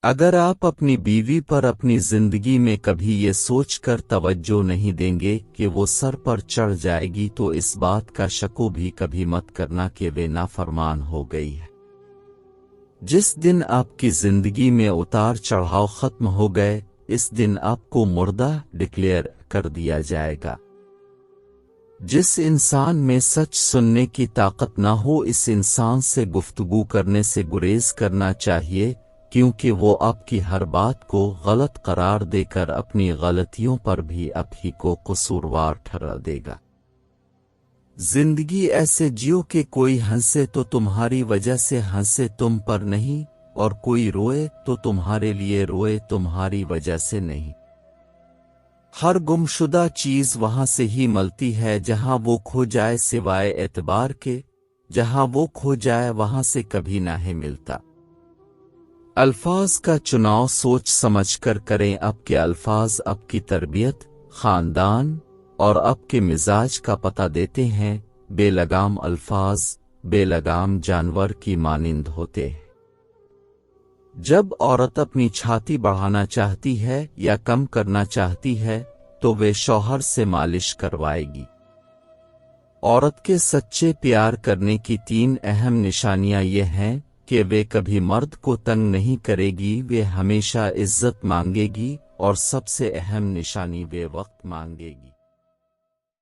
اگر آپ اپنی بیوی پر اپنی زندگی میں کبھی یہ سوچ کر توجہ نہیں دیں گے کہ وہ سر پر چڑھ جائے گی تو اس بات کا شک بھی کبھی مت کرنا کہ وہ نافرمان ہو گئی ہے۔ جس دن آپ کی زندگی میں اتار چڑھاؤ ختم ہو گئے، اس دن آپ کو مردہ ڈکلیئر کر دیا جائے گا۔ جس انسان میں سچ سننے کی طاقت نہ ہو، اس انسان سے گفتگو کرنے سے گریز کرنا چاہیے، کیونکہ وہ آپ کی ہر بات کو غلط قرار دے کر اپنی غلطیوں پر بھی آپ ہی کو قصوروار ٹھہرا دے گا۔ زندگی ایسے جیو کہ کوئی ہنسے تو تمہاری وجہ سے ہنسے، تم پر نہیں، اور کوئی روئے تو تمہارے لیے روئے، تمہاری وجہ سے نہیں۔ ہر گمشدہ چیز وہاں سے ہی ملتی ہے جہاں وہ کھو جائے، سوائے اعتبار کے، جہاں وہ کھو جائے وہاں سے کبھی نہ ہی ملتا۔ الفاظ کا چناؤ سوچ سمجھ کر کریں۔ آپ کے الفاظ آپ کی تربیت، خاندان اور آپ کے مزاج کا پتہ دیتے ہیں۔ بے لگام الفاظ بے لگام جانور کی مانند ہوتے ہیں۔ جب عورت اپنی چھاتی بڑھانا چاہتی ہے یا کم کرنا چاہتی ہے تو وہ شوہر سے مالش کروائے گی۔ عورت کے سچے پیار کرنے کی 3 اہم نشانیاں یہ ہیں کہ وہ کبھی مرد کو تنگ نہیں کرے گی، وہ ہمیشہ عزت مانگے گی، اور سب سے اہم نشانی وہ وقت مانگے گی۔